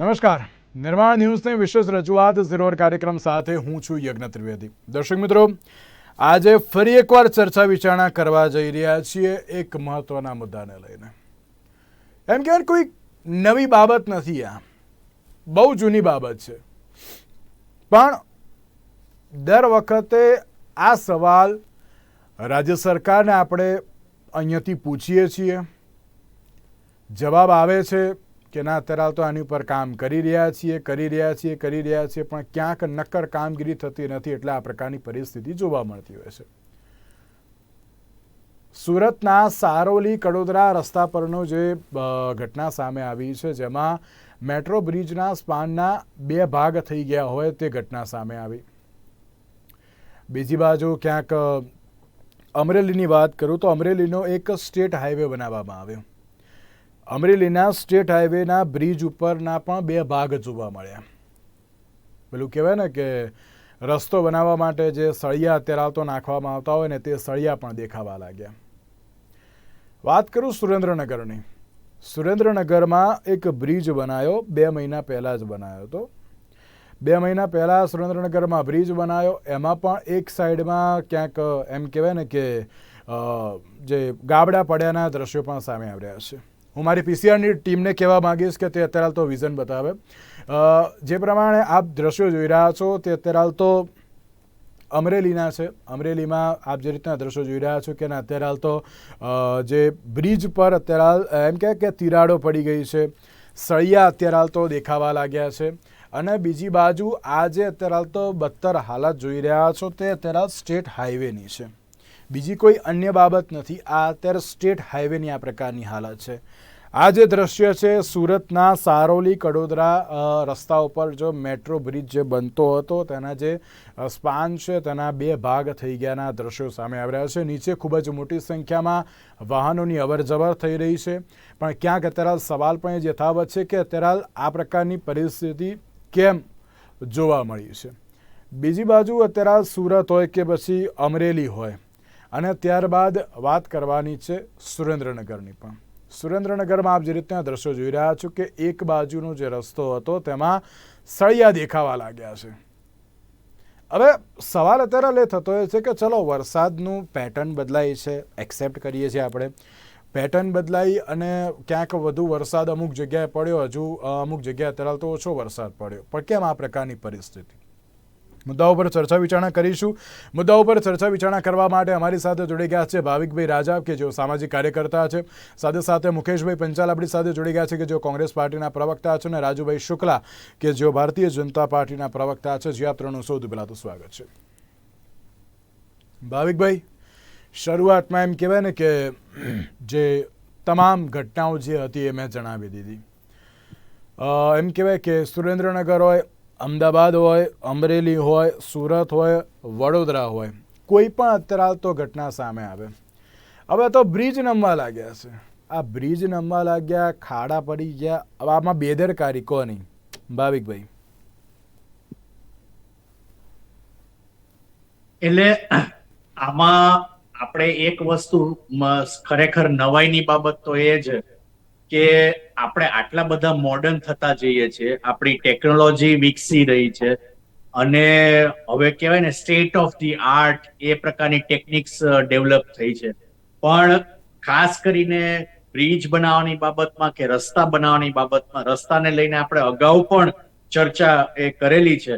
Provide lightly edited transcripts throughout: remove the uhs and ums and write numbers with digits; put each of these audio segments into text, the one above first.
નમસ્કાર. નિર્માણ ન્યૂઝની વિશેષ રજૂઆત ઝીરોર કાર્યક્રમ સાથે હું છું યજ્ઞ ત્રિવેદી. દર્શક મિત્રો, આજે ફરી એકવાર ચર્ચા વિચારણા કરવા જઈ રહ્યા છીએ એક મહત્વના મુદ્દાને લઈને. એમ કહેવાય કોઈ નવી બાબત નથી, આ બહુ જૂની બાબત છે, પણ દર વખતે આ સવાલ રાજ્ય સરકારને આપણે અહીંયાથી પૂછીએ છીએ, જવાબ આવે છે કે ના અત્યારે તો આની ઉપર કામ કરી રહ્યા છીએ, પણ ક્યાંક નક્કર કામગીરી થતી નથી, એટલે આ પ્રકારની પરિસ્થિતિ જોવા મળતી હોય છે. સુરતના સારોલી કડોદરા રસ્તા પરનો જે ઘટના સામે આવી છે, જેમાં મેટ્રો બ્રિજના સ્પાનના 2 ભાગ થઈ ગયા હોય તે ઘટના સામે આવી. બીજી બાજુ ક્યાંક અમરેલીની વાત કરું તો અમરેલીનો એક સ્ટેટ હાઈવે બનાવવામાં આવ્યો. અમરેલીના સ્ટેટ હાઈવેના બ્રિજ ઉપરના પણ 2 ભાગ જોવા મળ્યા. પેલું કહેવાય ને કે રસ્તો બનાવવા માટે જે સળિયા અત્યારે તો નાખવામાં આવતા હોય ને, તે સળિયા પણ દેખાવા લાગ્યા. વાત કરું સુરેન્દ્રનગરની. સુરેન્દ્રનગરમાં એક બ્રિજ બનાવ્યો, 2 મહિના પહેલાં જ બનાવ્યો હતો. 2 મહિના પહેલાં સુરેન્દ્રનગરમાં બ્રિજ બનાવ્યો, એમાં પણ એક સાઈડમાં ક્યાંક એમ કહેવાય ને કે જે ગાબડા પડ્યાના દ્રશ્યો પણ સામે આવ્યા છે. હું મારી પીસીઆરની ટીમને કહેવા માંગીશ કે તે અત્યારે તો વિઝન બતાવે. જે પ્રમાણે આપ દ્રશ્યો જોઈ રહ્યા છો તે અત્યારે તો અમરેલીના છે. અમરેલીમાં આપ જે રીતના દ્રશ્યો જોઈ રહ્યા છો કે અત્યારે હાલ તો જે બ્રિજ પર અત્યારે એમ કે તિરાડો પડી ગઈ છે, સળિયા અત્યારે હાલ તો દેખાવા લાગ્યા છે. અને બીજી બાજુ આ જે અત્યારે હાલ તો બદતર હાલત જોઈ રહ્યા છો તે અત્યારે સ્ટેટ હાઈવેની છે, બીજી કોઈ અન્ય બાબત નથી. આ અત્યારે સ્ટેટ હાઈવેની આ પ્રકારની હાલત છે. આ જે દ્રશ્ય છે સુરતના સારોલી કડોદરા રસ્તા ઉપર જો મેટ્રો બ્રિજ જે બનતો હતો તેના જે સ્પાન છે તેના 2 ભાગ થઈ ગયાના દ્રશ્યો સામે આવી રહ્યા છે. નીચે ખૂબ જ મોટી સંખ્યામાં વાહનોની અવરજવર થઈ રહી છે, પણ ક્યાંક અત્યારે સવાલ પણ એ યથાવત છે કે અત્યારે આ પ્રકારની પરિસ્થિતિ કેમ જોવા મળી છે. બીજી બાજુ અત્યારે સુરત હોય કે પછી અમરેલી હોય, અને ત્યારબાદ વાત કરવાની છે સુરેન્દ્રનગરની પણ. સુરેન્દ્રનગરમાં આપ જે રીતના દ્રશ્યો જોઈ રહ્યા છો કે એક બાજુનો જે રસ્તો હતો તેમાં સળિયા દેખાવા લાગ્યા છે. હવે સવાલ અત્યારે થતો હોય છે કે ચલો વરસાદનું પેટર્ન બદલાય છે, એક્સેપ્ટ કરીએ છીએ આપણે, પેટર્ન બદલાઈ અને ક્યાંક વધુ વરસાદ અમુક જગ્યાએ પડ્યો, હજુ અમુક જગ્યાએ અત્યારે તો ઓછો વરસાદ પડ્યો, પણ કેમ આ પ્રકારની પરિસ્થિતિ? મુદ્દાઓ પર ચર્ચા વિચારણા કરીશું. મુદ્દાઓ પર ચર્ચા વિચારણા કરવા માટે અમારી સાથે જોડી ગયા છે ભાવિકભાઈ રાજા, કે જેઓ સામાજિક કાર્યકર્તા છે. સાથે સાથે મુકેશભાઈ પંચાલ આપણી સાથે જોડી ગયા છે, કે જેઓ કોંગ્રેસ પાર્ટીના પ્રવક્તા છે, અને રાજુભાઈ શુક્લા, કે જેઓ ભારતીય જનતા પાર્ટીના પ્રવક્તા છે. જે આપ ત્રણનું સૌથી પહેલાં તો સ્વાગત છે. ભાવિકભાઈ, શરૂઆતમાં એમ કહેવાય ને કે જે તમામ ઘટનાઓ જે હતી એ મેં જણાવી દીધી. એમ કહેવાય કે સુરેન્દ્રનગર હોય, અમદાવાદ હોય, અમરેલી હોય, સુરત હોય, વડોદરા હોય, કોઈ પણ અત્યારે તો ઘટના સામે આવે. હવે તો બ્રિજ નમવા લાગ્યા છે. આ બ્રિજ નમવા લાગ્યા, ખાડા પડી ગયા, હવે આમાં બેદરકારી કોની? ભાવિકભાઈ. એટલે આમાં આપણે એક વસ્તુ ખરેખર નવાઈની બાબત તો એ છે કે આપણે આટલા બધા મોડર્ન થતા જઈએ છીએ, આપણી ટેકનોલોજી વિકસી રહી છે, અને હવે કહેવાય ને સ્ટેટ ઓફ ધી આર્ટ એ પ્રકારની ટેકનિક્સ ડેવલપ થઈ છે. પણ ખાસ કરીને બ્રિજ બનાવવાની બાબતમાં કે રસ્તા બનાવવાની બાબતમાં, રસ્તાને લઈને આપણે અગાઉ પણ ચર્ચા એ કરેલી છે.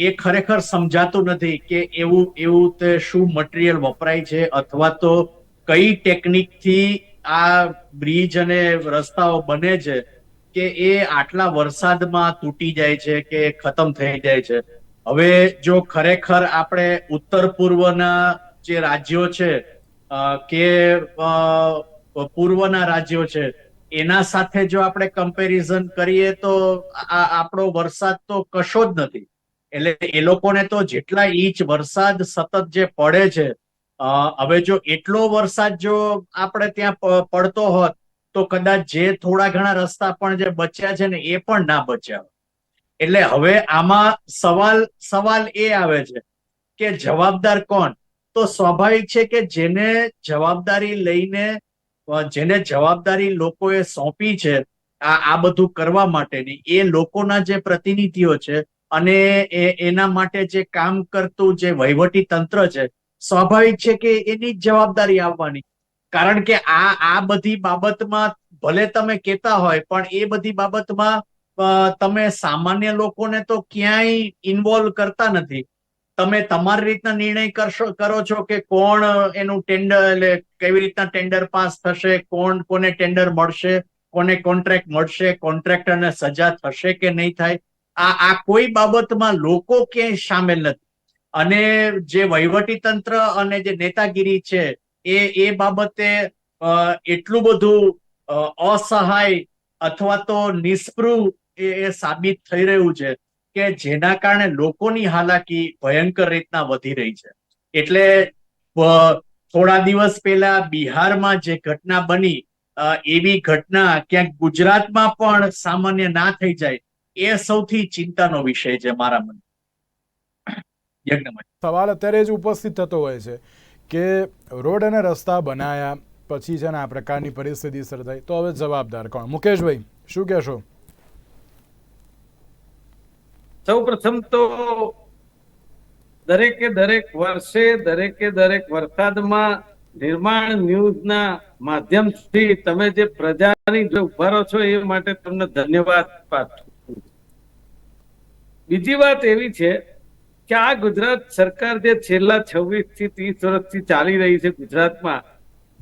એ ખરેખર સમજાતું નથી કે એવું તે શું મટીરિયલ વપરાય છે, અથવા તો કઈ ટેકનિકથી આ બ્રિજ અને રસ્તાઓ બને છે કે એ આટલા વરસાદમાં તૂટી જાય છે કે ખતમ થઈ જાય છે. હવે જો ખરેખર આપણે ઉત્તર પૂર્વના જે રાજ્યો છે કે પૂર્વના રાજ્યો છે એના સાથે જો આપણે કમ્પેરિઝન કરીએ તો આપણો વરસાદ તો કશો જ નથી. એટલે એ લોકોને તો જેટલા ઇંચ વરસાદ સતત જે પડે છે, હવે જો એટલો વરસાદ જો આપણે ત્યાં પડતો હોત તો કદાચ જે થોડા ઘણા રસ્તા પણ જે બચ્યા છે ને એ પણ ના બચ્યા. એટલે હવે આમાં સવાલ એ આવે છે કે જવાબદાર કોણ? તો સ્વાભાવિક છે કે જેને જવાબદારી લોકોએ સોંપી છે આ બધું કરવા માટેની એ લોકોના જે પ્રતિનિધિઓ છે અને એના માટે જે કામ કરતું જે વહીવટી તંત્ર છે, સ્વાભાવિક છે કે એની જ જવાબદારી આવવાની. કારણ કે આ બધી બાબતમાં ભલે તમે કહેતા હોય પણ એ બધી બાબતમાં તમે સામાન્ય લોકોને તો ક્યાંય ઇન્વોલ્વ કરતા નથી. તમે તમારી રીતના નિર્ણય કરો છો કે કોણ એનું ટેન્ડર, એટલે કેવી રીતના ટેન્ડર પાસ થશે, કોને ટેન્ડર મળશે, કોને કોન્ટ્રાક્ટ મળશે, કોન્ટ્રાક્ટરને સજા થશે કે નહીં થાય, આ કોઈ બાબતમાં લોકો ક્યાંય સામેલ નથી. અને જે વહીવટી તંત્ર અને જે નેતાગીરી છે એ બાબતે એટલું બધું અસહાય અથવા તો નિષ્પૃહ એ સાબિત થઈ રહ્યું છે કે જેના કારણે લોકોની હાલાકી ભયંકર રીતના વધી રહી છે. એટલે થોડા દિવસ પહેલા બિહારમાં જે ઘટના બની, એવી ઘટના ક્યાંક ગુજરાતમાં પણ સામાન્ય ના થઈ જાય, એ સૌથી ચિંતાનો વિષય છે મારા મતે. યજ્ઞભાઈ, સવાલ અત્યારે જ ઉપસ્થિત થતો હોય છે કે રોડ અને રસ્તા બનાયા પછી છે ને આ પ્રકારની પરિસ્થિતિ સર્જાઈ, તો હવે જવાબદાર કોણ? મુકેશભાઈ, શું કહેશો? સૌ પ્રથમ તો દરેકે દરેક વર્ષે દરેકે દરેક વરસાદમાં નિર્માણ ન્યૂઝના માધ્યમથી તમે જે પ્રજાની જો ઉભા રહો છો એ માટે તમને ધન્યવાદ પાઠવું. બીજી વાત એવી છે કે આ ગુજરાત સરકાર જે છેલ્લા 26 થી 30 વર્ષથી ચાલી રહી છે ગુજરાતમાં,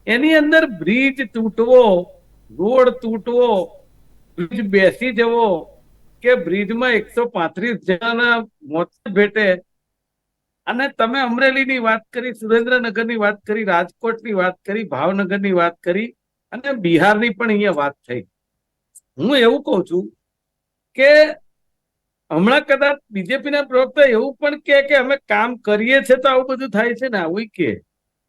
એની અંદર બ્રિજ તૂટવો, રોડ તૂટવો, બ્રિજ બેસી જવો કે બ્રિજમાં 135 જણાના મોત ભેટે, અને તમે અમરેલીની વાત કરી, સુરેન્દ્રનગરની વાત કરી, રાજકોટની વાત કરી, ભાવનગરની વાત કરી અને બિહારની પણ અહીંયા વાત થઈ. હું એવું કહું છું કે હમણાં કદાચ બીજેપીના પ્રવક્તા એવું પણ કે અમે કામ કરીએ છીએ તો આવું બધું થાય છે ને, આવું કે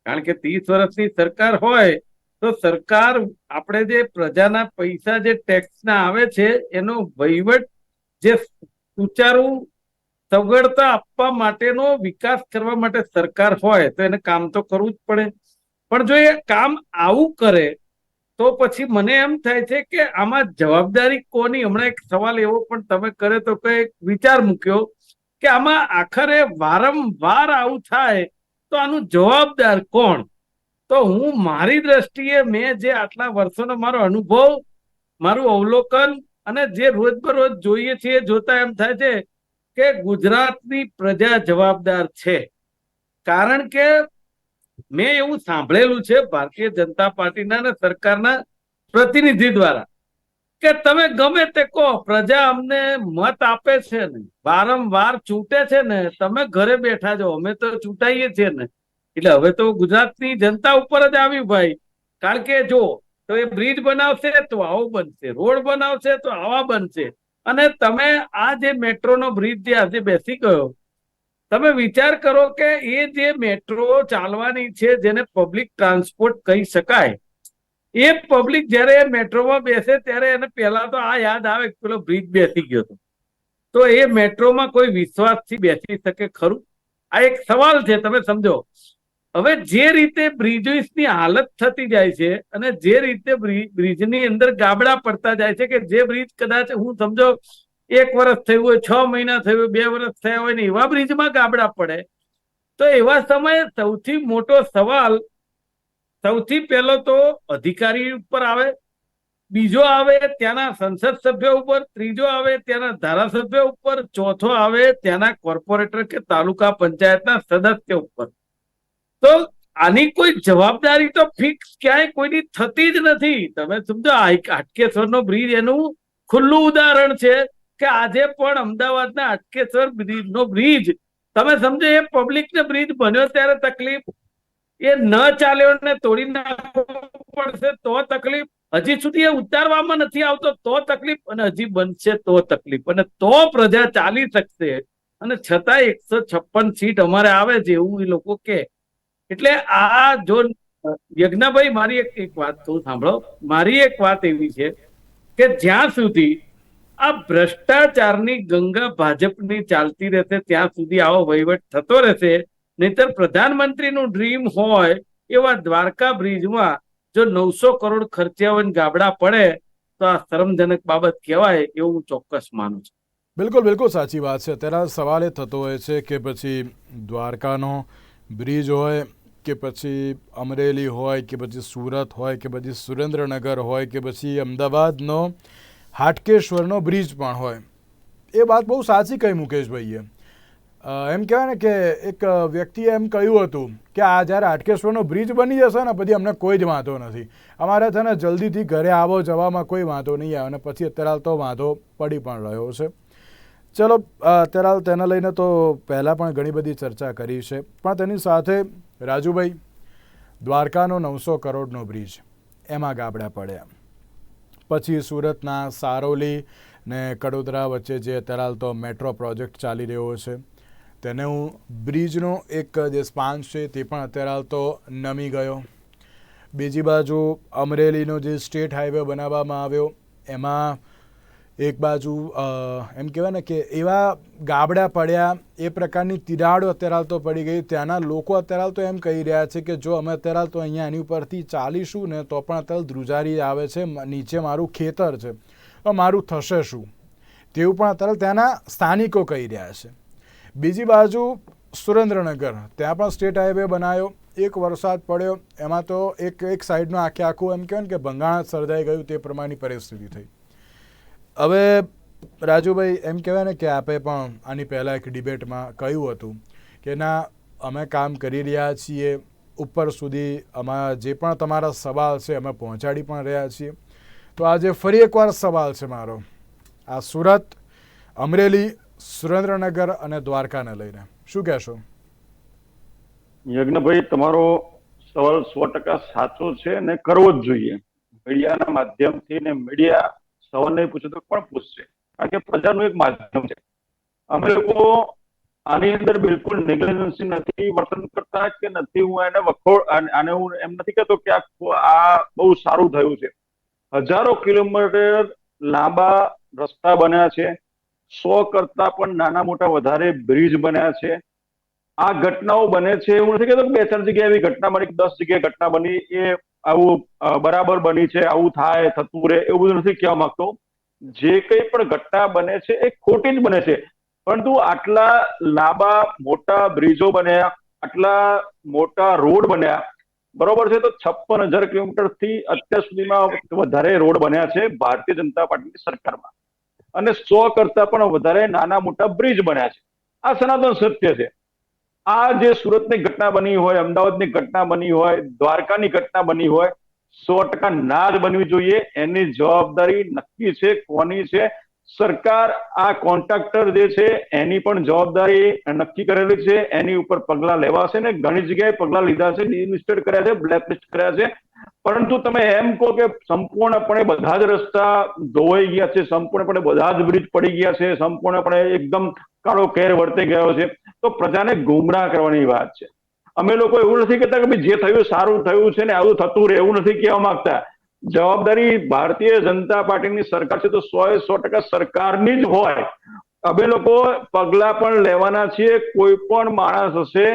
કારણ કે 30 વર્ષની સરકાર હોય તો સરકાર આપણે જે પ્રજાના પૈસા જે ટેક્સના આવે છે એનો વહીવટ જે સુચારું સગવડતા આપવા માટેનો વિકાસ કરવા માટે સરકાર હોય તો એને કામ તો કરવું જ પડે. પણ જો એ કામ આવું કરે તો પછી મને એમ થાય છે કે આમાં જવાબદારી કોની? હમણાં એક સવાલ એવો પણ તમે કરે તો કઈ વિચાર મૂક્યો કે આમાં આખરે વારંવાર આવું થાય તો આનું જવાબદાર કોણ? તો હું મારી દ્રષ્ટિએ મેં જે આટલા વર્ષોનો મારો અનુભવ, મારું અવલોકન અને જે રોજબરોજ જોઈએ છીએ જોતા એમ થાય છે કે ગુજરાતની પ્રજા જવાબદાર છે. કારણ કે મેં એવું સાંભળેલું છે ભારતીય જનતા પાર્ટીના અને સરકારના પ્રતિનિધિ દ્વારા કે તમે ગમે તે કહો, પ્રજા અમને મત આપે છે ને, વારંવાર ચૂંટે છે ને, તમે ઘરે બેઠા છો, અમે તો ચૂંટાઈએ છીએ ને. એટલે હવે તો ગુજરાતની જનતા ઉપર જ આવ્યું ભાઈ. કારણ કે જો તો એ બ્રિજ બનાવશે તો આવું બનશે, રોડ બનાવશે તો આવા બનશે. અને તમે આ જે મેટ્રોનો બ્રિજ જે આજે બેસી ગયો, તમે વિચાર કરો કે એ જે મેટ્રો ચાલવાની છે જેને પબ્લિક ટ્રાન્સપોર્ટ કહી શકાય, એ પબ્લિક જયારે મેટ્રોમાં બેસે ત્યારે એને પહેલા તો આ યાદ આવે કે પેલો બ્રિજ બેસી ગયો હતો. તો એ મેટ્રોમાં કોઈ વિશ્વાસથી બેસી શકે ખરું? આ એક સવાલ છે, તમે સમજો. હવે જે રીતે બ્રિજની હાલત થતી જાય છે અને જે રીતે બ્રિજની અંદર ગાબડા પડતા જાય છે કે જે બ્રિજ કદાચ હું સમજો 1 વર્ષ થયું હોય, 6 મહિના થયું હોય, 2 વર્ષ થયા હોય ને એવા બ્રિજમાં ગાબડા પડે, તો એવા સમયે સૌથી મોટો સવાલ સૌથી પહેલો તો અધિકારી ઉપર આવે, બીજો આવે ત્યાંના સંસદ સભ્યો ઉપર, ત્રીજો આવે ત્યાંના ધારાસભ્ય ઉપર, ચોથો આવે ત્યાંના કોર્પોરેટર કે તાલુકા પંચાયતના સદસ્ય ઉપર. તો આની કોઈ જવાબદારી તો ફિક્સ ક્યાંય કોઈની થતી જ નથી. તમે સમજો હાટકેશ્વરનો બ્રિજ એનું ખુલ્લું ઉદાહરણ છે કે આજે પણ અમદાવાદના હાટકેશ્વર બ્રિજનો બ્રિજ તમે સમજો, એ પબ્લિકને બ્રિજ બન્યો ત્યારે તકલીફ, એ ન ચાલ્યો ને તોડી નાખવો પડશે તો તકલીફ, હજી સુધી એ ઉતારવામાં નથી આવતો તો તકલીફ, અને હજી બનશે તો તકલીફ, અને તો પ્રજા ચાલી શકશે. અને છતાં 156 સીટ અમારે આવે છે એવું એ લોકો કે. એટલે આ જો યજ્ઞભાઈ, મારી એક વાત કહું, સાંભળો. મારી એક વાત એવી છે કે જ્યાં સુધી આ ભ્રષ્ટાચારની ગંગા ભાજપની ચાલતી રહેશે ત્યાં સુધી આવો વહીવટ થતો રહેશે. નહીતર પ્રધાનમંત્રીનું ડ્રીમ હોય એવા દ્વારકા બ્રિજમાં જો 900 કરોડ ખર્ચ્યા હોય ગાબડા પડે તો આ શરમજનક બાબત કહેવાય એવું હું ચોક્કસ માનું છું. બિલકુલ બિલકુલ સાચી વાત છે. અત્યારે સવાલ એ થતો હોય છે કે પછી દ્વારકાનો બ્રિજ હોય કે પછી અમરેલી હોય કે પછી સુરત હોય કે પછી સુરેન્દ્રનગર હોય કે પછી અમદાવાદનો હાટકેશ્વરનો બ્રિજ પણ હોય. એ વાત બહુ સાચી કહી મુકેશભાઈએ. એમ કહેવાય ને કે એક વ્યક્તિએ એમ કહ્યું હતું કે આ જ્યારે હાટકેશ્વરનો બ્રિજ બની જશે ને પછી અમને કોઈ જ વાંધો નથી, અમારે છે ને જલ્દીથી ઘરે આવો જવામાં કોઈ વાંધો નહીં આવે. અને પછી અત્યારે તો વાંધો પડી પણ રહ્યો છે. ચલો અત્યારે તેને લઈને તો પહેલાં પણ ઘણી બધી ચર્ચા કરી છે, પણ તેની સાથે રાજુભાઈ, દ્વારકાનો 900 કરોડનો બ્રિજ એમાં ગાબડા પડ્યા. પછી સુરતના સારોલી ને કડોદરા વચ્ચે જે અત્યારે તો મેટ્રો પ્રોજેક્ટ ચાલી રહ્યો છે તેને હું બ્રિજનો એક જે સ્પાન છે તે પણ અત્યારે તો નમી ગયો. બીજી બાજુ અમરેલીનો જે સ્ટેટ હાઈવે બનાવવામાં આવ્યો એમાં એક બાજુ એમ કહેવાય ને કે એવા ગાબડા પડ્યા, એ પ્રકારની તિરાડો અત્યારે તો પડી ગઈ. ત્યાંના લોકો અત્યારે તો એમ કહી રહ્યા છે કે જો અમે અત્યારે તો અહીંયા આની ઉપરથી ચાલીશું ને તો પણ અત્યારે ધ્રુજારી આવે છે, નીચે મારું ખેતર છે તો મારું થશે શું, તેવું પણ અત્યારે ત્યાંના સ્થાનિકો કહી રહ્યા છે. બીજી બાજુ સુરેન્દ્રનગર, ત્યાં પણ સ્ટેટ હાઈવે બનાવ્યો, એક વરસાદ પડ્યો એમાં તો એક સાઈડનું આખું એમ કહેવાય ને કે ભંગાણ સર્જાઈ ગયું, તે પ્રમાણની પરિસ્થિતિ થઈ. હવે રાજુભાઈ એમ કહેવાય ને કે આપણે પણ આની પહેલાં એક ડિબેટમાં કહ્યું હતું કે ના અમે કામ કરી રહ્યા છીએ, ઉપર સુધી અમારા જે પણ તમારા સવાલ છે અમે પહોંચાડી પણ રહ્યા છીએ. તો આજે ફરી એકવાર સવાલ છે મારો આ સુરત, અમરેલી, સુરેન્દ્રનગર અને દ્વારકાને લઈને. શું કહેશો? યજ્ઞભાઈ, તમારો સવાલ 100% સાચો છે અને કરવો જ જોઈએ. મીડિયાના માધ્યમથી ને મીડિયા સવાલ નહીં પૂછે તો પણ પૂછશે, કારણ કે પ્રજાનું એક માધ્યમ છે. અમે લોકો આની અંદર બિલકુલ નેગ્લિજન્સી નથી વર્તન કરતા કે નથી. હું એને આને હું એમ નથી કહેતો કે આ બહુ સારું થયું છે. હજારો કિલોમીટર લાંબા રસ્તા બન્યા છે, 100 કરતા પણ નાના મોટા વધારે બ્રિજ બન્યા છે. આ ઘટનાઓ બને છે એવું નથી કહેતો કે 2-4 જગ્યાએ એવી ઘટના બની, 10 જગ્યાએ ઘટના બની એ આવું બરાબર બની છે, આવું થાય થતું રહે એવું બધું નથી કહેવા માંગતો. જે કંઈ પણ ઘટના બને છે એ ખોટી જ બને છે, પરંતુ આટલા લાંબા મોટા બ્રિજો બન્યા, આટલા મોટા રોડ બન્યા, બરોબર છે, તો 56,000 કિલોમીટર થી અત્યાર સુધીમાં વધારે રોડ બન્યા છે ભારતીય જનતા પાર્ટીની સરકારમાં, અને 100 કરતા પણ વધારે નાના મોટા બ્રિજ બન્યા છે. આ સનાતન સત્ય છે. આ જે સુરતની ઘટના બની હોય, અમદાવાદની ઘટના બની હોય, દ્વારકાની ઘટના બની હોય, 100% ના જ બનવી જોઈએ. એની જવાબદારી નક્કી છે કોની છે? સરકાર આ કોન્ટ્રાક્ટર જે છે એની પણ જવાબદારી નક્કી કરેલી છે, એની ઉપર પગલા લેવાશે ને ઘણી જગ્યાએ પગલા લીધા છે, ડિલિસ્ટેડ કર્યા છે, બ્લેકલિસ્ટ કર્યા છે. પરંતુ તમે એમ કહો કે સંપૂર્ણપણે બધા જ રસ્તા ધોવાઈ ગયા છે, સંપૂર્ણપણે બધા જ બ્રિજ પડી ગયા છે, સંપૂર્ણપણે એકદમ કાળો કેર વર્તાઈ ગયો છે, તો પ્રજાને ગુમરાહ કરવાની વાત છે. અમે લોકો એવું નથી કહેતા કે જે થયું સારું થયું છે ને આવું થતું રહે, એવું નથી કહેવા માંગતા. જવાબદારી ભારતીય જનતા પાર્ટીની સરકાર છે તો 100% સરકારની જ હોય. અમે લોકો પગલા પણ લેવાના છીએ. કોઈ પણ માણસ હશે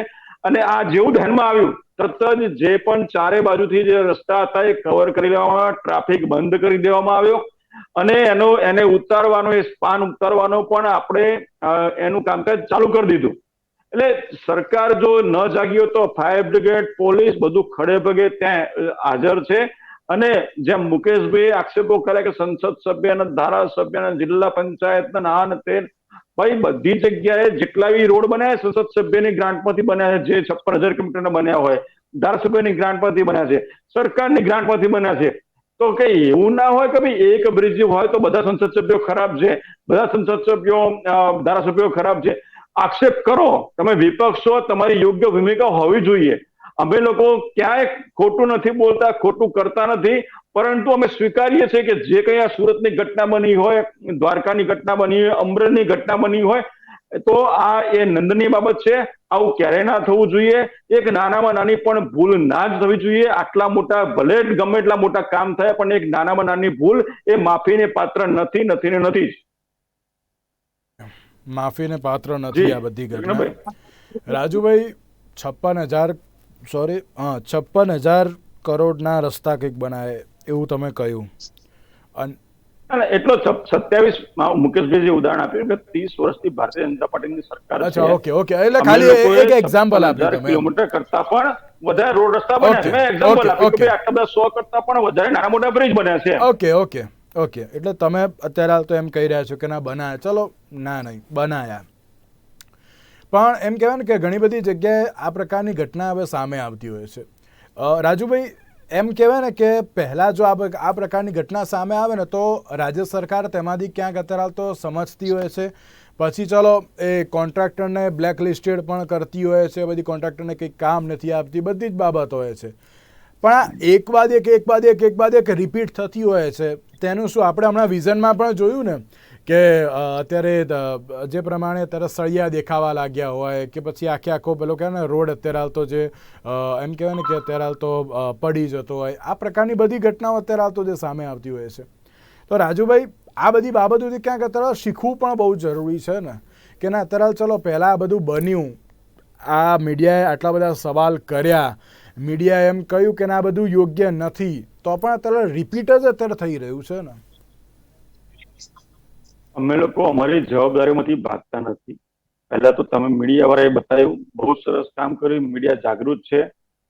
અને આ જેવું ધ્યાનમાં આવ્યું તરત જ જે પણ ચારે બાજુથી જે રસ્તા હતા એ કવર કરી લેવામાં, ટ્રાફિક બંધ કરી દેવામાં આવ્યો અને એને ઉતારવાનો, એ સ્પાન ઉતારવાનો પણ આપણે એનું કામકાજ ચાલુ કરી દીધું. એટલે સરકાર જો ન જાગી હોય તો ફાયર બ્રિગેડ, પોલીસ બધું ખડે પગે ત્યાં હાજર છે. અને જેમ મુકેશભાઈ આક્ષેપો કર્યા કે સંસદ સભ્ય અને ધારાસભ્ય અને જિલ્લા પંચાયતના આ ને તે, ભાઈ બધી જગ્યાએ જેટલા બી રોડ બન્યા સંસદ સભ્યની ગ્રાન્ટમાંથી બન્યા છે, જે 56,000 કિલોમીટરના બન્યા હોય, ધારાસભ્યની ગ્રાન્ટમાંથી બન્યા છે, સરકારની ગ્રાન્ટમાંથી બન્યા છે. તો કઈ એવું ના હોય કે ભાઈ એક બ્રિજ હોય તો બધા સંસદ સભ્યો ખરાબ છે, બધા સંસદ સભ્યો ધારાસભ્યો ખરાબ છે. આક્ષેપ કરો, તમે વિપક્ષ છો, તમારી યોગ્ય ભૂમિકા હોવી જોઈએ. અમે લોકો ક્યાંય ખોટું નથી બોલતા, ખોટું કરતા નથી, પરંતુ અમે સ્વીકારીએ છીએ કે જે કંઈ આ સુરતની ઘટના બની હોય, દ્વારકાની ઘટના બની હોય, અમરેલીની ઘટના બની હોય, તો આ એ નંદનીય બાબત છે. આવું ક્યારેય ના થવું જોઈએ. એક નાનામાં નાની પણ ભૂલ ના જ થવી જોઈએ. આટલા મોટા ભલે ગમે એટલા મોટા કામ થયા પણ એક નાનામાં નાની ભૂલ એ માફીને પાત્ર નથી, નથી ને નથી જ. માફીને પાત્ર નથી આ બધી ઘટના. રાજુભાઈ, 56,000 કરોડના રસ્તા કંઈક બનાવે એવું તમે કહ્યું, અને અને એટલો 27 મુકેશભાઈ જે ઉદાહરણ આપ્યું કે 30 વર્ષથી ભારતીય જનતા પાર્ટીની સરકાર અચ્છા, છે. ઓકે ઓકે, એટલે અમે ખાલી લોકોએ એક એક્ઝામ્પલ 56,000 આપ્યું તમે. કિલોમીટર કરતા પણ વધારે રોડ રસ્તા બન્યા છે. મેં એક્ઝામ્પલ આપ્યું કે ભાઈ આટલા બધા 100 કરતા પણ વધારે નાના મોટા બ્રિજ બન્યા છે. ઓકે ઓકે ઓકે, એટલે તમે અત્યારે હાલ તો એમ કહી રહ્યા છો કે ના બનાયા, ચલો ના નહીં બનાયા, પણ એમ કહેવાય ને કે ઘણી બધી જગ્યાએ આ પ્રકારની ઘટના હવે સામે આવતી હોય છે. રાજુભાઈ, એમ કહેવાય ને કે પહેલાં જો આ પ્રકારની ઘટના સામે આવે ને તો રાજ્ય સરકાર તેમાંથી ક્યાંક અત્યારે હાલ તો સમજતી હોય છે, પછી ચલો એ કોન્ટ્રાક્ટરને બ્લેક લિસ્ટેડ પણ કરતી હોય છે, બધી કોન્ટ્રાક્ટરને કંઈક કામ નથી આપતી, બધી જ બાબત હોય છે, પણ આ એક બાદ એક રિપીટ થતી હોય છે. તેનું શું આપણે હમણાં વિઝનમાં પણ જોયું ને કે અત્યારે જે પ્રમાણે અત્યારે સળિયા દેખાવા લાગ્યા હોય કે પછી આખો પેલો કહે ને રોડ અત્યારે હાલ તો જે એમ કહેવાય ને કે અત્યારે હાલ તો પડી જતો હોય, આ પ્રકારની બધી ઘટનાઓ અત્યારે હાલ તો જે સામે આવતી હોય છે. તો રાજુભાઈ, આ બધી બાબતોથી ક્યાંક અત્યારે શીખવું પણ બહુ જરૂરી છે ને કે ના અત્યારે ચલો પહેલાં આ બધું બન્યું, આ મીડિયાએ આટલા બધા સવાલ કર્યા, મીડિયાએ એમ કહ્યું કે આ બધું યોગ્ય નથી, તો પણ અત્યારે રિપીટ જ અત્યારે થઈ રહ્યું છે ને. અમે લોકો અમારી જવાબદારીમાંથી ભાગતા નથી. પહેલા તો તમે મીડિયા વાળાએ બતાવ્યું, બહુ સરસ કામ કર્યું, મીડિયા જાગૃત છે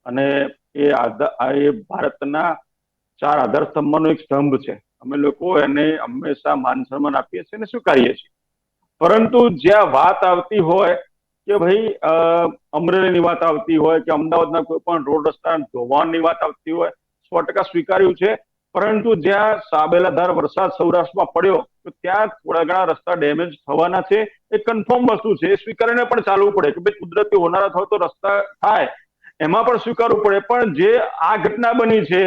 અને એ ભારતના 4 આધાર સ્તંભનો એક સ્તંભ છે. અમે લોકો એને હંમેશા માન સન્માન આપીએ છીએ અને સ્વીકારીએ છીએ. પરંતુ જ્યાં વાત આવતી હોય કે ભાઈ અમરેલીની વાત આવતી હોય કે અમદાવાદના કોઈ પણ રોડ રસ્તા ધોવાણની વાત આવતી હોય, 100% સ્વીકાર્યું છે. પરંતુ જ્યાં સાબેલાધાર વરસાદ સૌરાષ્ટ્રમાં પડ્યો તો ત્યાં થોડા ઘણા રસ્તા ડેમેજ થવાના છે, એ કન્ફર્મ વસ્તુ છે, એ સ્વીકારીને પણ ચાલવું પડે કે ભાઈ કુદરતી હોનારત હોય તો રસ્તા થાય, એમાં પણ સ્વીકારવું પડે. પણ જે આ ઘટના બની છે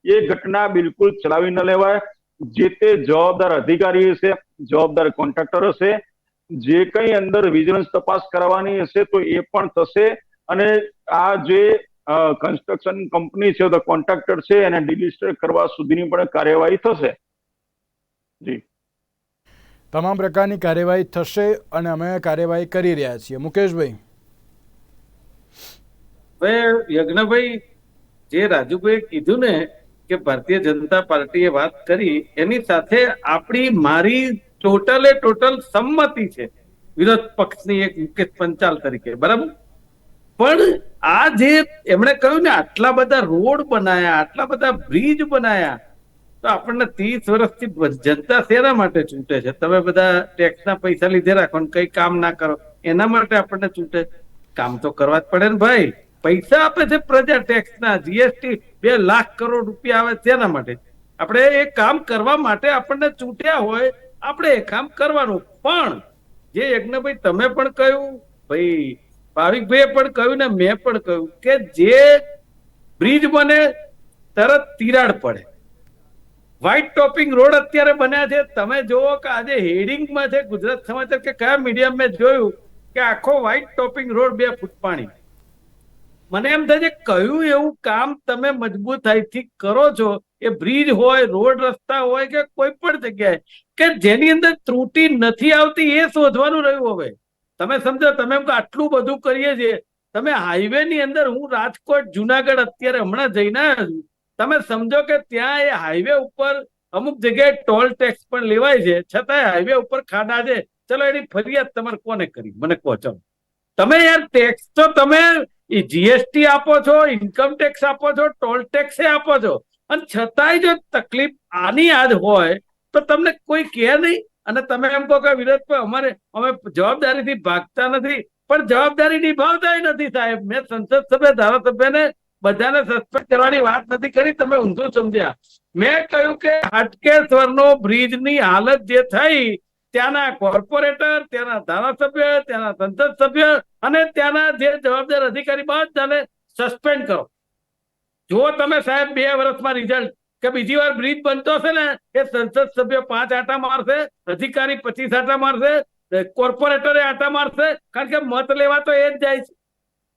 એ ઘટના બિલકુલ ચલાવી ન લેવાય. જે તે જવાબદાર અધિકારી હશે, જવાબદાર કોન્ટ્રાક્ટર હશે, જે કંઈ અંદર વિજિલન્સ તપાસ કરવાની હશે તો એ પણ થશે. અને આ જે કન્સ્ટ્રક્શન કંપની છે, તો કોન્ટ્રાક્ટર છે, એને ડિલિસ્ટર કરવા સુધીની પણ કાર્યવાહી થશે. જી, તમામ પ્રકારની કાર્યવાહી થશે અને અમે કાર્યવાહી કરી રહ્યા છીએ. મુકેશભાઈ. હવે યજ્ઞભાઈ, જે રાજુભાઈ કીધું ને કે ભારતીય જનતા પાર્ટીએ વાત કરી, એની સાથે મારી ટોટલ સંમતિ છે વિરોધ પક્ષની એક મુકેશ પંચાલ તરીકે, બરાબર. પણ આ જે એમણે કહ્યું ને આટલા બધા રોડ બનાયા, આટલા બધા બ્રિજ બનાયા, તો આપણને 30 વર્ષથી જનતા શેના માટે ચૂંટે છે? તમે બધા ટેક્સના પૈસા લીધે રાખો ને કઈ કામ ના કરો, એના માટે આપણને ચૂંટે? કામ તો કરવા જ પડે ને ભાઈ. પૈસા આપે છે પ્રજા ટેક્સના, જીએસટી 2 લાખ કરોડ રૂપિયા આવે, તેના માટે આપણે એ કામ કરવા માટે આપણને ચૂંટ્યા હોય, આપણે એ કામ કરવાનું. પણ જે યજ્ઞભાઈ તમે પણ કહ્યું, ભાઈ ભાવિકભાઈએ પણ કહ્યું ને મેં પણ કહ્યું કે જે બ્રિજ બને તરત તિરાડ પડે. વ્હાઇટ ટોપિંગ રોડ અત્યારે બન્યા છે, તમે જુઓ કે આજે હેડિંગમાં છે ગુજરાત સમાચાર કે કયા મીડિયા મેં જોયું કે આખો વ્હાઇટ ટોપિંગ રોડ 2 ફૂટ પાણી. મને એમ થાય છે કયું એવું કામ તમે મજબૂતાઈથી કરો છો, એ બ્રિજ હોય, રોડ રસ્તા હોય કે કોઈ પણ જગ્યાએ, કે જેની અંદર ત્રુટિ નથી આવતી એ શોધવાનું રહ્યું. હવે તમે સમજો, તમે એમ કે આટલું બધું કરીએ છીએ, તમે હાઈવે ની અંદર, હું રાજકોટ જુનાગઢ અત્યારે હમણાં જઈને આવ્યો છું, તમે સમજો કે ત્યાં એ હાઈવે ઉપર અમુક જગ્યાએ ટોલ ટેક્સ પણ લેવાય છે, છતાંય હાઈવે ઉપર ખાડા છે. ચલો એની ફરિયાદ તમારે કોને કરી મને કહો? ચલો તમે યાર ટેક્સ તો તમે જીએસટી આપો છો, ઇન્કમ ટેક્સ આપો છો, ટોલ ટેક્સ આપો છો, અને છતાંય જો તકલીફ આની આજ હોય તો તમને કોઈ કહે નહીં. અને તમે એમ કહો કે વિરોધ અમે જવાબદારીથી ભાગતા નથી, પણ જવાબદારી નિભાવતા નથી સાહેબ. મેં સંસદ સભ્ય ધારાસભ્યને બધાને સસ્પેન્ડ કરવાની વાત નથી કરી, તમે ઊંધું સમજ્યા. મેં કહ્યું કે હાટકેશ્વરનો બ્રિજની હાલત જે થઈ, ત્યાંના કોર્પોરેટર, ત્યાંના ધારાસભ્ય, ત્યાંના સંસદ સભ્ય અને ત્યાંના જે જવાબદાર અધિકારી બધાને સસ્પેન્ડ કરો. જો તમે સાહેબ 2 વર્ષમાં રિઝલ્ટ કે બીજી વાર બ્રિજ બનતો હશે ને, એ સંસદ સભ્ય 5 આટા મારશે, અધિકારી 25 આટા મારશે, કોર્પોરેટરે આટા મારશે, કારણ કે મત લેવા તો એ જ જાય છે.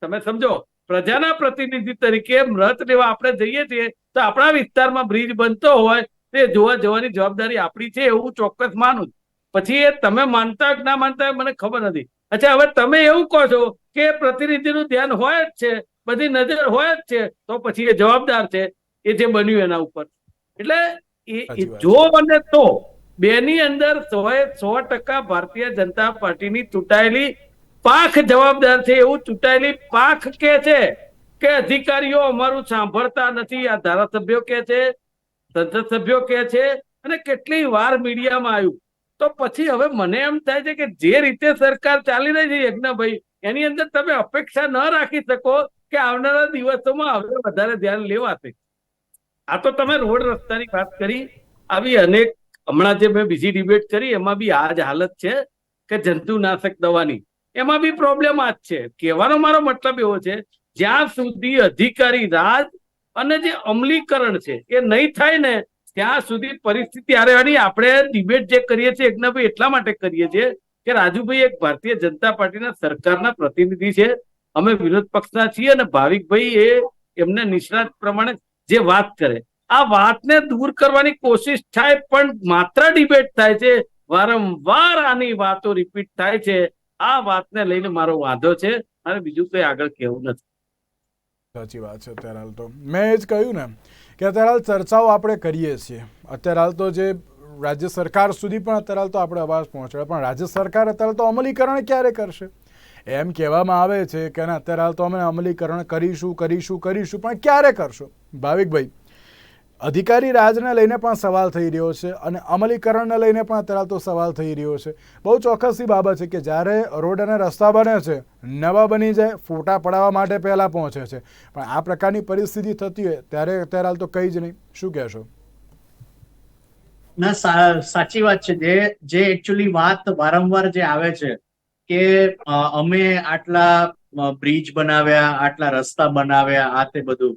તમે સમજો, પ્રજાના પ્રતિનિધિ તરીકે મત લેવા આપણે જઈએ છીએ, તો આપણા વિસ્તારમાં બ્રિજ બનતો હોય તે જોવા જવાની જવાબદારી આપણી છે, એવું ચોક્કસ માનું. પછી એ તમે માનતા કે ના માનતા મને ખબર નથી. અચ્છા, હવે તમે એવું કહો છો કે પ્રતિનિધિનું ધ્યાન હોય જ છે, બધી નજર હોય જ છે, તો પછી એ જવાબદાર છે એ જે બન્યું એના ઉપર. એટલે જો બને તો બેની અંદર 100% ભારતીય જનતા પાર્ટીની ચૂંટાયેલી પાંખ જવાબદાર છે. એવું ચૂંટાયેલી પાંખ કે છે કે અધિકારીઓ અમારું સાંભળતા નથી, આ ધારાસભ્યો કે છે, સંસદ સભ્યો કે છે, અને કેટલી વાર મીડિયામાં આવ્યું. તો પછી હવે મને એમ થાય છે કે જે રીતે સરકાર ચાલી રહી છે યજ્ઞભાઈ, એની અંદર તમે અપેક્ષા ન રાખી શકો કે આવનારા દિવસોમાં હવે વધારે ધ્યાન લેવાશે. આ તો તમે રોડ રસ્તાની વાત કરી, આવી અનેક હમણાં જે મેં બીજી ડિબેટ કરી એમાં બી આ જ હાલત છે કે જંતુનાશક દવાની, એમાં બી પ્રોબ્લેમ આ જ છે. કહેવાનો મારો મતલબ એવો છે, જ્યાં સુધી અધિકારી રાજ અને જે અમલીકરણ છે એ નહીં થાય ને ત્યાં સુધી પરિસ્થિતિ આ રહેવાની. આપણે ડિબેટ જે કરીએ છીએ યજ્ઞભાઈ એટલા માટે કરીએ છીએ કે રાજુભાઈ એક ભારતીય જનતા પાર્ટીના સરકારના પ્રતિનિધિ છે, અમે વિરોધ પક્ષના છીએ, અને ભાવિકભાઈ એ એમને નિષ્ણાત પ્રમાણે જે વાત કરે, આ વાતને દૂર કરવાની કોશિશ થાય પણ માત્ર ડિબેટ થાય છે, વારંવાર આની વાતો રિપીટ થાય છે. આ વાતને લઈને મારો વાંધો છે, અને બીજું કઈ આગળ કહેવું નથી. સાચી વાત છે. અત્યારે હાલ તો મેં એ જ કહ્યું ને કે અત્યારે હાલ ચર્ચાઓ આપણે કરીએ છીએ, અત્યારે હાલ તો જે રાજ્ય સરકાર સુધી પણ અત્યારે હાલ તો આપણે અવાજ પહોંચાડે, પણ રાજ્ય સરકાર અત્યારે તો અમલીકરણ ક્યારે કરશે એમ કહેવામાં આવે છે કે અત્યારે હાલ તો અમે અમલીકરણ કરીશું કરીશું કરીશું, પણ ક્યારે કરશો? ભાવિકભાઈ, અધિકારી રાજને લઈને પણ સવાલ થઈ રહ્યો છે અને અમલીકરણને લઈને પણ અત્યારે તો સવાલ થઈ રહ્યો છે. બહુ ચોક્કસી બાબત છે કે જ્યારે રોડ અને રસ્તા બને છે, નવા બની જાય, ફોટા પડાવવા માટે પહેલાં પહોંચે છે, પણ આ પ્રકારની પરિસ્થિતિ થતી હોય ત્યારે અત્યારે હાલ તો કંઈ જ નહીં. શું કહેશો? ના, સાચી વાત છે. જે એકચ્યુઅલી વાત વારંવાર જે આવે છે કે અમે આટલા બ્રિજ બનાવ્યા, આટલા રસ્તા બનાવ્યા, આ તે બધું,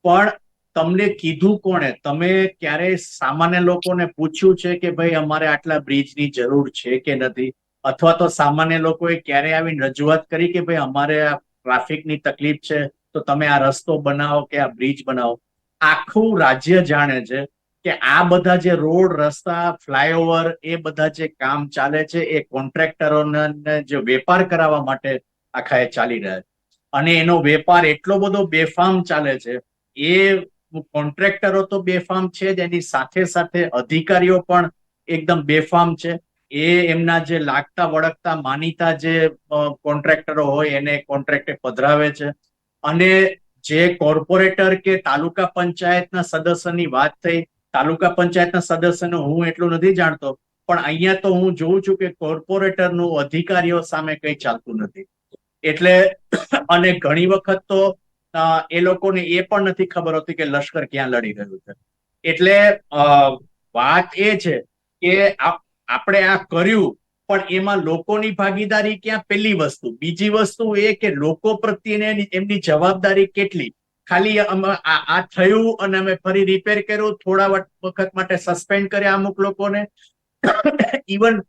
પણ તમને કીધું કોણે? તમે ક્યારે સામાન્ય લોકોને પૂછ્યું છે કે ભાઈ અમારે આટલા બ્રિજની જરૂર છે કે નથી? અથવા તો સામાન્ય લોકોએ ક્યારે આવીને રજૂઆત કરી કે ભાઈ અમારે આ ટ્રાફિકની તકલીફ છે તો તમે આ રસ્તો બનાવો કે આ બ્રિજ બનાવો? આખું રાજ્ય જાણે છે કે આ બધા જે રોડ, રસ્તા, ફ્લાયઓવર, એ બધા જે કામ ચાલે છે એ કોન્ટ્રાક્ટરોને જે વેપાર કરાવવા માટે આખા એ ચાલી રહ્યા છે. અને એનો વેપાર એટલો બધો બેફામ ચાલે છે, એ કોન્ટ્રાક્ટરો તો બેફામ છે જ, એની સાથે સાથે અધિકારીઓ પણ એકદમ બેફામ છે. એ એમના જે લાગતા વળગતા માનીતા જે કોન્ટ્રાક્ટરો હોય એને કોન્ટ્રાક્ટે પધરાવે છે. અને જે કોર્પોરેટર કે તાલુકા પંચાયતના સદસ્યની વાત થઈ, તાલુકા પંચાયતના સદસ્યનો હું એટલું નથી જાણતો, પણ અહીંયા તો હું જોઉં છું કે કોર્પોરેટરનું અધિકારીઓ સામે કંઈ ચાલતું નથી. એટલે અને ઘણી વખત તો એ લોકોને એ પણ નથી ખબર હોતી કે લશ્કર ક્યાં લડી રહ્યું છે. એટલે વાત એ છે કે આપણે આ કર્યું, પણ એમાં લોકોની ભાગીદારી ક્યાં? પહેલી વસ્તુ. બીજી વસ્તુ એ કે લોકો પ્રત્યેની એમની જવાબદારી કેટલી? ખાલી આ થયું અને અમે ફરી રિપેર કર્યું, થોડા વખત માટે સસ્પેન્ડ કર્યા અમુક લોકોને. ઇવન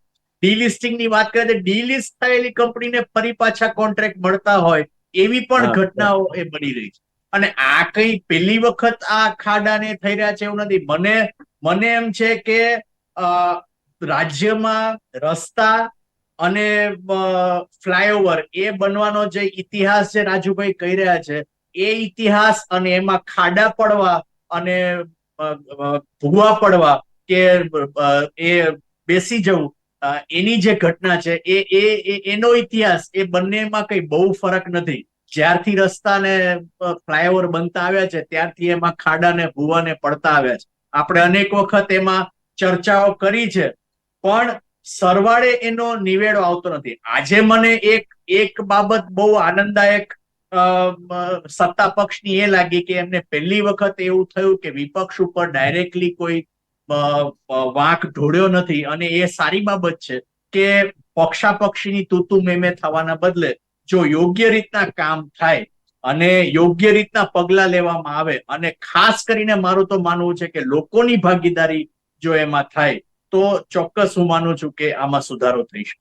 ડીલિસ્ટિંગ ની વાત કરીએ તો ડીલિસ્ટ થયેલી કંપનીને ફરી પાછા કોન્ટ્રાક્ટ મળતા હોય એવી પણ ઘટનાઓ એ બની રહી છે. અને આ કઈ પહેલી વખત આ ખાડાને થઈ રહ્યા છે એવું નથી. મને એમ છે કે રાજ્યમાં રસ્તા અને ફ્લાયઓવર એ બનવાનો જે ઇતિહાસ છે રાજુભાઈ કહી રહ્યા છે, એ ઇતિહાસ અને એમાં ખાડા પડવા અને ભૂવા પડવા કે એ બેસી જવું, એની જે ઘટના છે એનો ઇતિહાસ, એ બંનેમાં કઈ બહુ ફરક નથી. જ્યારથી રસ્તા ને ફ્લાયઓવર બનતા આવ્યા છે ત્યારથી એમાં ખાડા ને ભૂવા ને પડતા આવ્યા છે. આપણે અનેક વખત એમાં ચર્ચાઓ કરી છે, પણ સરવાળે એનો નિવેડો આવતો નથી. આજે મને એક બાબત બહુ આનંદદાયક સત્તા પક્ષની એ લાગી કે એમને પહેલી વખત એવું થયું કે વિપક્ષ ઉપર ડાયરેક્ટલી કોઈ વાંક ઢોળ્યો નથી. અને એ સારી બાબત છે કે પક્ષાપક્ષીની તૂતુ મેમે થવાના બદલે જો યોગ્ય રીતના કામ થાય અને યોગ્ય રીતના પગલા લેવામાં આવે, અને ખાસ કરીને મારું તો માનવું છે કે લોકોની ભાગીદારી જો એમાં થાય તો ચોક્કસ હું માનું છું કે આમાં સુધારો થઈ શકે.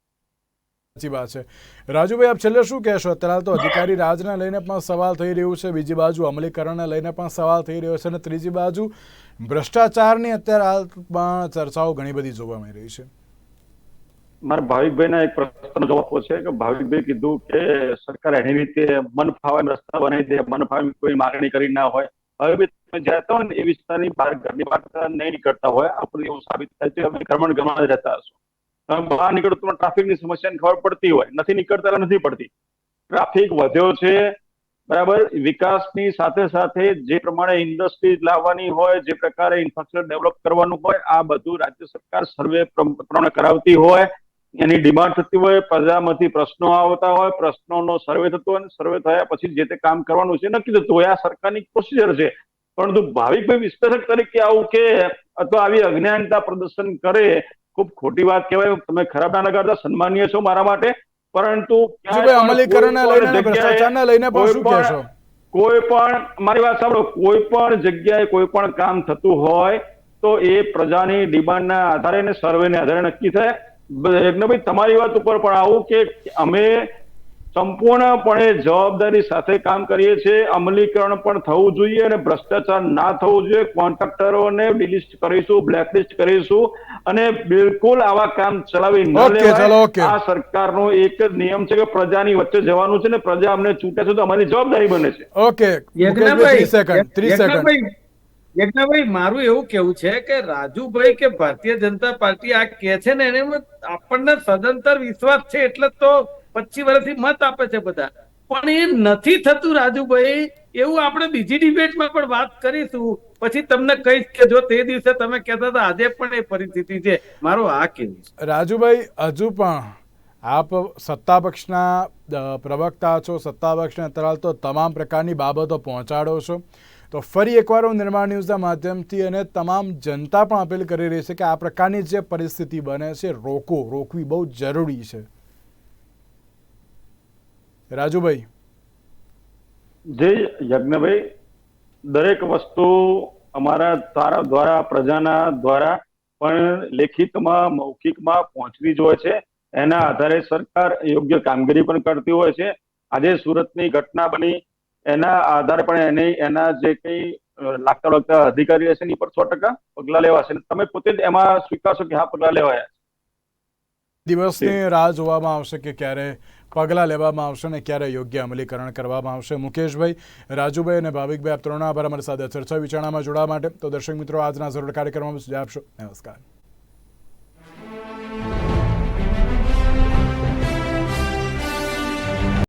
સાચી વાત છે. રાજુભાઈ, આપ છેલ્લે શું કહેશો? અત્યારે તો અધિકારી રાજને લઈને પણ સવાલ થઈ રહ્યું છે, બીજી બાજુ અમલીકરણને લઈને પણ સવાલ થઈ રહ્યો છે, અને ત્રીજી બાજુ ભ્રષ્ટાચારની અત્યારે હાલમાં ચર્ચાઓ ઘણી બધી જોવા મળી રહી છે. મારા ભાવિકભાઈના એક પ્રશ્નનો જવાબ આપવો છે કે ભાવિકભાઈ કીધું કે સરકાર એની રીતે મન ફાવે રસ્તા બનાવી દે, મન ફાવે કોઈ માગણી કરી ના હોય. હવે તમે જતા હોય ને એ વિસ્તારની બહાર ઘરની બહાર નહીં નીકળતા હોય, આપણે એવું સાબિત થાય છે અમે ઘરમાં જ રહેતા હશો. તમે બહાર નીકળો તો ટ્રાફિકની સમસ્યાની ખબર પડતી હોય, નથી નીકળતા નથી પડતી. ટ્રાફિક વધ્યો છે, બરાબર. વિકાસની સાથે સાથે જે પ્રમાણે ઇન્ડસ્ટ્રીઝ લાવવાની હોય, જે પ્રકારે ઇન્ફ્રાસ્ટ્રક્ચર ડેવલપ કરવાનું હોય, આ બધું રાજ્ય સરકાર સર્વે પ્રમાણે કરાવતી હોય, એની ડિમાન્ડ થતી હોય, પ્રજામાંથી પ્રશ્નો આવતા હોય, પ્રશ્નોનો સર્વે થતો હોય, સર્વે થયા પછી જે તે કામ કરવાનું છે નક્કી થતું હોય. આ સરકારની પ્રોસિજર છે. પરંતુ ભાવિકભાઈ વિશ્લેષક તરીકે આવું કે અથવા આવી અજ્ઞાનતા પ્રદર્શન કરે, ખૂબ ખોટી વાત કહેવાય. તમે ખરાબ ના લગાડતા, સન્માનીય છો મારા માટે, પરંતુ અમલીકરણને લઈને ભ્રષ્ટાચારને લઈને પણ શું કહેશો? કોઈ પણ, મારી વાત સાંભળો, કોઈ પણ જગ્યાએ કોઈ પણ કામ થતું હોય તો એ પ્રજાની ડિમાન્ડના આધારે ને સર્વેને આધારે નક્કી થાય. યજ્ઞભાઈ, તમારી વાત ઉપર પણ આવું કે અમે સંપૂર્ણપણે જવાબદારી સાથે કામ કરીએ છીએ. અમલીકરણ પણ થવું જોઈએ અને ભ્રષ્ટાચાર ના થવું જોઈએ. કોન્ટ્રાક્ટરોને ડિલિસ્ટ કરીશું, બ્લેકલિસ્ટ કરીશું અને બિલકુલ આવા કામ ચલાવી ન લેવાય. આ સરકારનો એક જ નિયમ છે કે પ્રજાની વચ્ચે જવાનું છે ને પ્રજા અમને ચૂંટે છે તો અમારી જવાબદારી બને છે. ઓકે, યજ્ઞભાઈ, મારું એવું કેવું છે કે રાજુભાઈ કે ભારતીય જનતા પાર્ટી આ કે છે ને એને આપણને સદંતર વિશ્વાસ છે એટલે તો 25 વર્ષથી મત આપે છે બધા, પણ એ નથી થતું રાજુભાઈ. એવું આપણે બીજી ડિબેટમાં પણ વાત કરીશું, પછી તમને કહીશ કે જો તે દિવસે તમે કહેતા હતા આજે પણ એ પરિસ્થિતિ છે. મારું આ કેવું છે. રાજુભાઈ, હજુ પણ આપ સત્તા પક્ષના પ્રવક્તા છો, સત્તા પક્ષને તરાલતો તમામ પ્રકારની બાબતો પહોંચાડો છો, તો ફરી એકવાર હું નિર્માણ ન્યૂઝના માધ્યમથી અને તમામ જનતા પણ અપીલ કરી રહી છે કે આ પ્રકારની જે પરિસ્થિતિ બને છે રોકવી બહુ જરૂરી છે. રાજુભાઈ. જે યજ્ઞભાઈ, દરેક વસ્તુ અમારા તારા દ્વારા, પ્રજાના દ્વારા પણ લેખિતમાં, મૌખિકમાં પહોંચવી જ હોય છે. એના આધારે સરકાર યોગ્ય કામગીરી પણ કરતી હોય છે. આજે સુરતની ઘટના બની, એના આધારે પણ એના જે કઈ લાગતા વળગતા અધિકારી હશે એની પર 100% પગલા લેવાશે. તમે પોતે જ એમાં સ્વીકારશો કે હા, પગલા લેવાયા. દિવસની રાહ જોવામાં આવશે કે ક્યારે પગલાં લેવામાં આવશે અને ક્યારે યોગ્ય અમલીકરણ કરવામાં આવશે. મુકેશભાઈ, રાજુભાઈ અને ભાવિકભાઈ, આપ ત્રણનો આભાર અમારી સાથે ચર્ચા વિચારણામાં જોડાવા માટે. તો દર્શક મિત્રો, આજના જરૂર કાર્યક્રમમાં આપશો. નમસ્કાર.